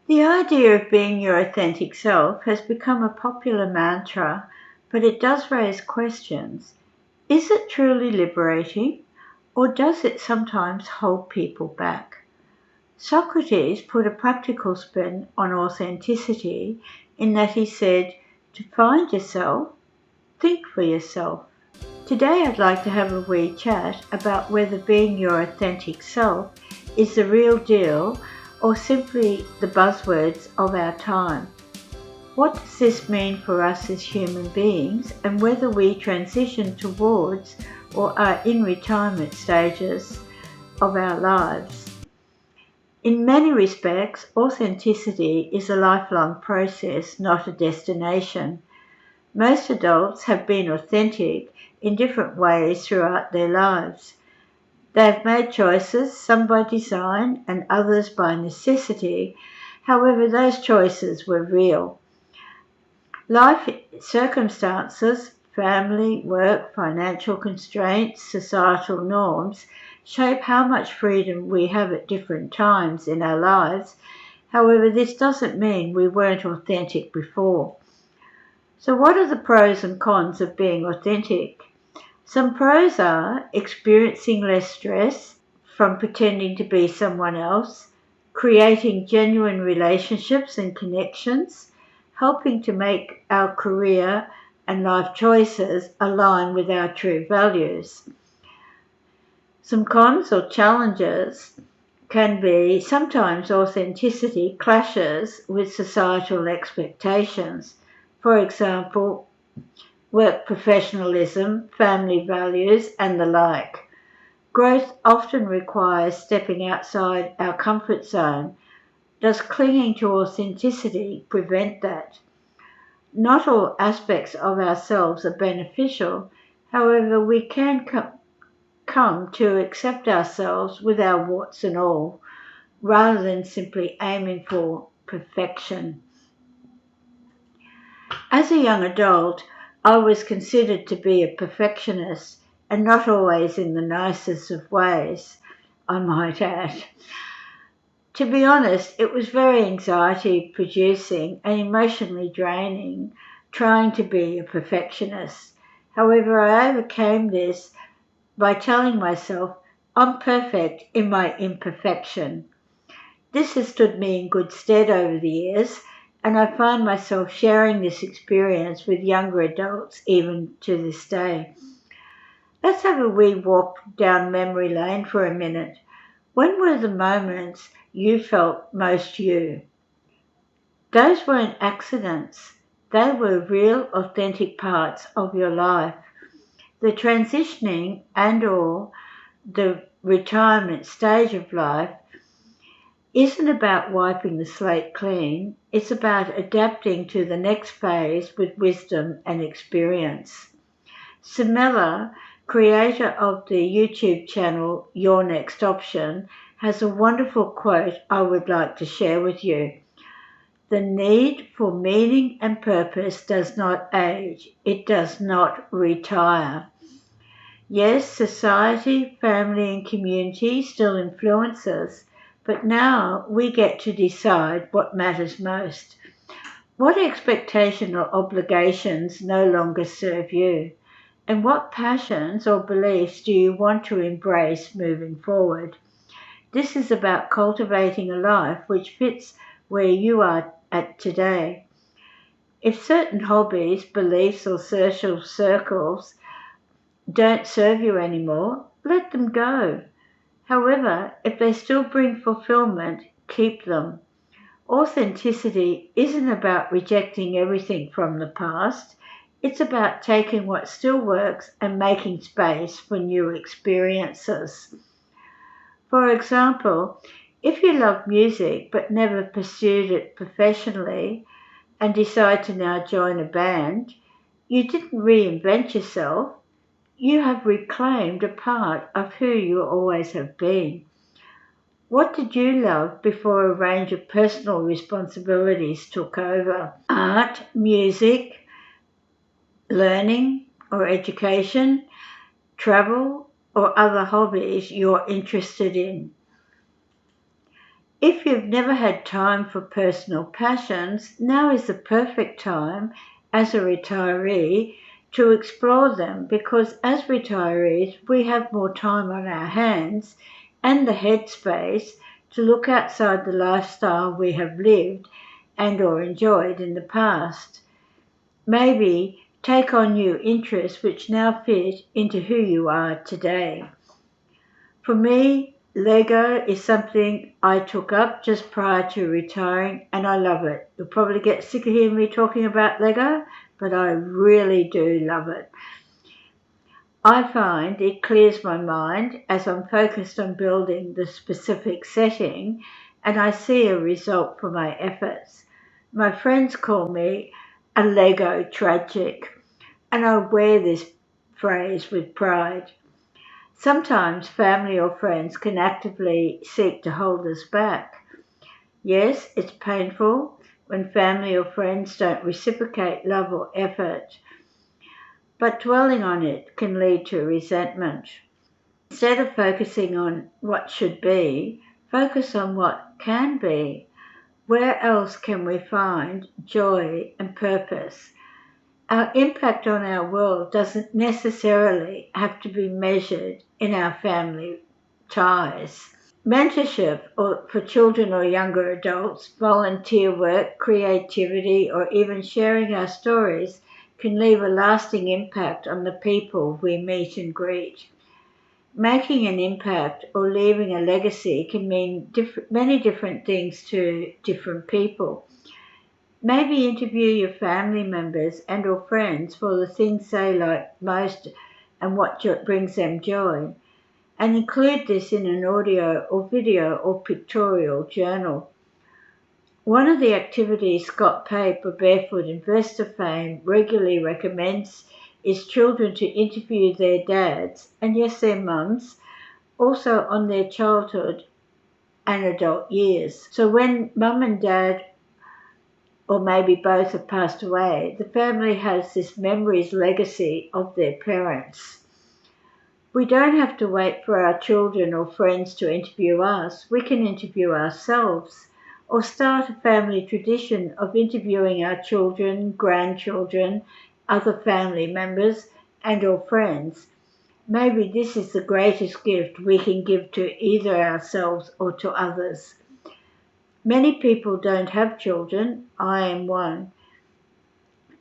The idea of being your authentic self has become a popular mantra, but it does raise questions. Is it truly liberating, or does it sometimes hold people back? Socrates put a practical spin on authenticity in that he said, to find yourself, think for yourself. Today I'd like to have a wee chat about whether being your authentic self is the real deal or simply the buzzwords of our time. What does this mean for us as human beings, and whether we transition towards or are in retirement stages of our lives? In many respects, authenticity is a lifelong process, not a destination. Most adults have been authentic in different ways throughout their lives. They have made choices, some by design and others by necessity. However, those choices were real. Life circumstances, family, work, financial constraints, societal norms shape how much freedom we have at different times in our lives. However, this doesn't mean we weren't authentic before. So what are the pros and cons of being authentic? Some pros are experiencing less stress from pretending to be someone else, creating genuine relationships and connections, helping to make our career and life choices align with our true values. Some cons or challenges can be sometimes authenticity clashes with societal expectations. For example, work professionalism, family values, and the like. Growth often requires stepping outside our comfort zone. Does clinging to authenticity prevent that? Not all aspects of ourselves are beneficial. However, we can come to accept ourselves with our warts and all, rather than simply aiming for perfection. As a young adult, I was considered to be a perfectionist, and not always in the nicest of ways, I might add. To be honest, it was very anxiety producing and emotionally draining trying to be a perfectionist. However, I overcame this by telling myself I'm perfect in my imperfection. This has stood me in good stead over the years, and I find myself sharing this experience with younger adults even to this day. Let's have a wee walk down memory lane for a minute. When were the moments you felt most you? Those weren't accidents. They were real, authentic parts of your life. The transitioning and/or the retirement stage of life isn't about wiping the slate clean, it's about adapting to the next phase with wisdom and experience. Samela, creator of the YouTube channel Your Next Option, has a wonderful quote I would like to share with you. The need for meaning and purpose does not age, it does not retire. Yes, society, family and community still influence us, but now we get to decide what matters most. What expectation or obligations no longer serve you? And what passions or beliefs do you want to embrace moving forward? This is about cultivating a life which fits where you are at today. If certain hobbies, beliefs or social circles don't serve you anymore, let them go. However, if they still bring fulfillment, keep them. Authenticity isn't about rejecting everything from the past. It's about taking what still works and making space for new experiences. For example, if you love music but never pursued it professionally and decide to now join a band, you didn't reinvent yourself. You have reclaimed a part of who you always have been. What did you love before a range of personal responsibilities took over? Art, music, learning or education, travel, or other hobbies you're interested in. If you've never had time for personal passions, now is the perfect time as a retiree to explore them, because as retirees we have more time on our hands and the headspace to look outside the lifestyle we have lived and or enjoyed in the past. Maybe take on new interests which now fit into who you are today. For me, Lego is something I took up just prior to retiring, and I love it. You'll probably get sick of hearing me talking about Lego, but I really do love it. I find it clears my mind as I'm focused on building the specific setting, and I see a result for my efforts. My friends call me a Lego tragic, and I wear this phrase with pride. Sometimes family or friends can actively seek to hold us back. Yes, it's painful when family or friends don't reciprocate love or effort, but dwelling on it can lead to resentment. Instead of focusing on what should be, focus on what can be. Where else can we find joy and purpose? Our impact on our world doesn't necessarily have to be measured in our family ties. Mentorship for children or younger adults, volunteer work, creativity, or even sharing our stories can leave a lasting impact on the people we meet and greet. Making an impact or leaving a legacy can mean many different things to different people. Maybe interview your family members and or friends for the things they like most and what brings them joy, and include this in an audio or video or pictorial journal. One of the activities Scott Pape of Barefoot Investor fame regularly recommends is children to interview their dads, and yes, their mums, also on their childhood and adult years. So when mum and dad, or maybe both, have passed away, the family has this memories legacy of their parents. We don't have to wait for our children or friends to interview us. We can interview ourselves, or start a family tradition of interviewing our children, grandchildren, other family members, and or friends. Maybe this is the greatest gift we can give to either ourselves or to others. Many people don't have children. I am one.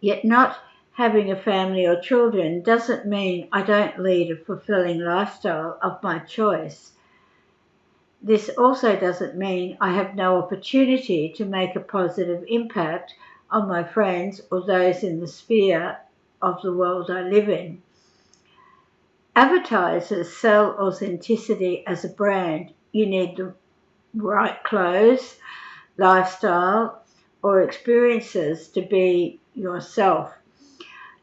Yet not having a family or children doesn't mean I don't lead a fulfilling lifestyle of my choice. This also doesn't mean I have no opportunity to make a positive impact on my friends or those in the sphere of the world I live in. Advertisers sell authenticity as a brand. You need the right clothes, lifestyle, or experiences to be yourself.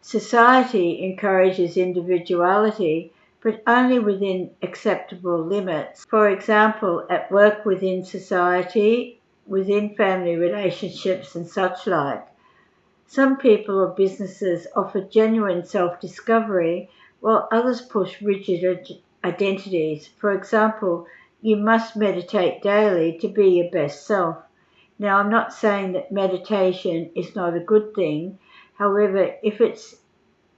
Society encourages individuality, but only within acceptable limits. For example, at work, within society, within family relationships and such like. Some people or businesses offer genuine self-discovery, while others push rigid identities. For example, you must meditate daily to be your best self. Now, I'm not saying that meditation is not a good thing. However, if it's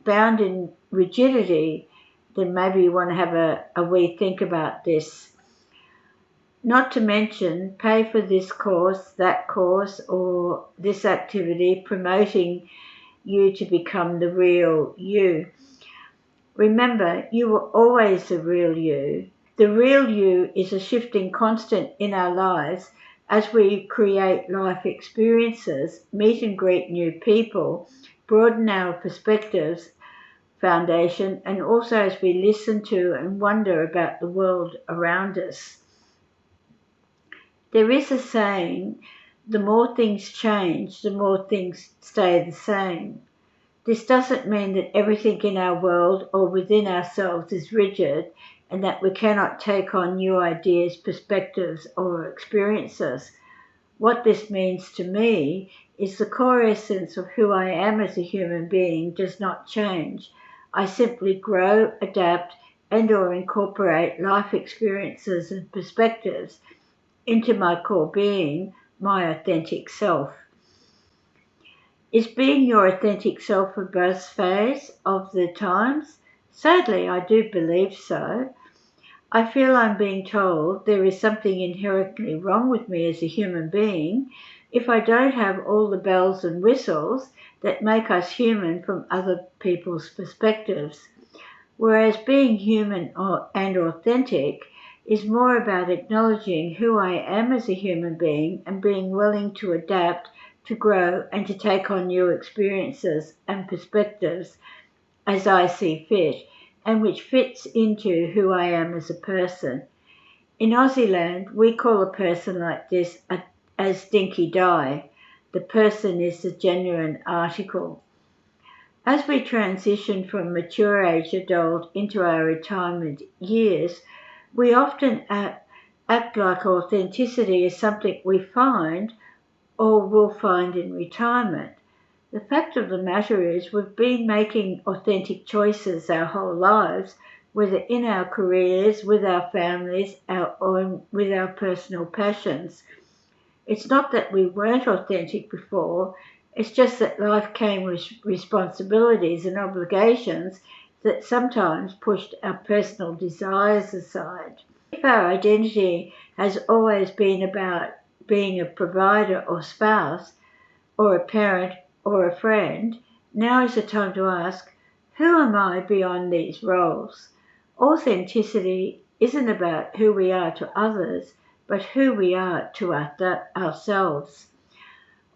bound in rigidity, then maybe you want to have a wee think about this. Not to mention, pay for this course, that course, or this activity promoting you to become the real you. Remember, you were always the real you. The real you is a shifting constant in our lives as we create life experiences, meet and greet new people, broaden our perspectives, foundation, and also as we listen to and wonder about the world around us. There is a saying, the more things change, the more things stay the same. This doesn't mean that everything in our world or within ourselves is rigid and that we cannot take on new ideas, perspectives, or experiences. What this means to me is the core essence of who I am as a human being does not change. I simply grow, adapt, and or incorporate life experiences and perspectives into my core being, my authentic self. Is being your authentic self a buzz phase of the times? Sadly, I do believe so. I feel I'm being told there is something inherently wrong with me as a human being if I don't have all the bells and whistles that make us human from other people's perspectives. Whereas being human and authentic is more about acknowledging who I am as a human being and being willing to adapt, to grow, and to take on new experiences and perspectives as I see fit, and which fits into who I am as a person. In Aussie land, we call a person like this as dinky die. The person is the genuine article. As we transition from mature age adult into our retirement years, we often act like authenticity is something we find or will find in retirement. The fact of the matter is we've been making authentic choices our whole lives, whether in our careers, with our families, or with our personal passions. It's not that we weren't authentic before, it's just that life came with responsibilities and obligations that sometimes pushed our personal desires aside. If our identity has always been about being a provider or spouse, or a parent, or a friend, now is the time to ask, who am I beyond these roles? Authenticity isn't about who we are to others, but who we are to ourselves.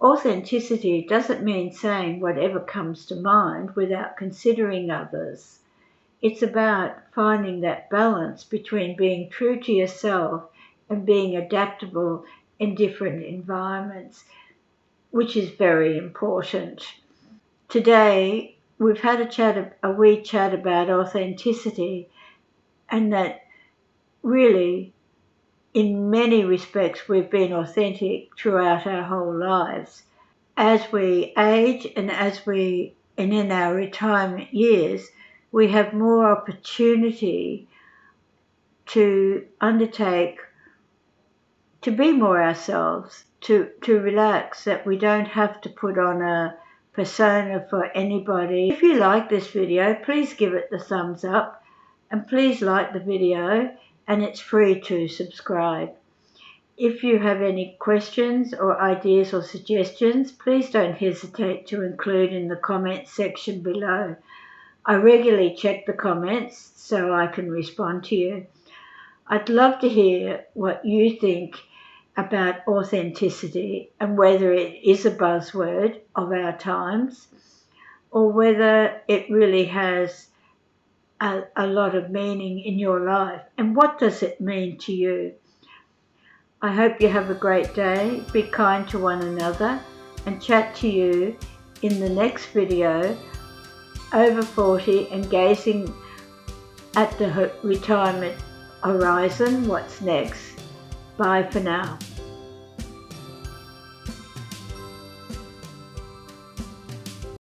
Authenticity doesn't mean saying whatever comes to mind without considering others. It's about finding that balance between being true to yourself and being adaptable in different environments, which is very important. Today, we've had a wee chat about authenticity, and that really, in many respects, we've been authentic throughout our whole lives. As we age and in our retirement years, we have more opportunity to undertake, to be more ourselves, to relax, that we don't have to put on a persona for anybody. If you like this video, please give it the thumbs up and please like the video, and it's free to subscribe. If you have any questions or ideas or suggestions, please don't hesitate to include in the comments section below. I regularly check the comments so I can respond to you. I'd love to hear what you think about authenticity and whether it is a buzzword of our times or whether it really has a lot of meaning in your life, and what does it mean to you. I hope you have a great day, be kind to one another, and chat to you in the next video, Over 40 and Gazing at the Retirement Horizon, what's next. Bye for now.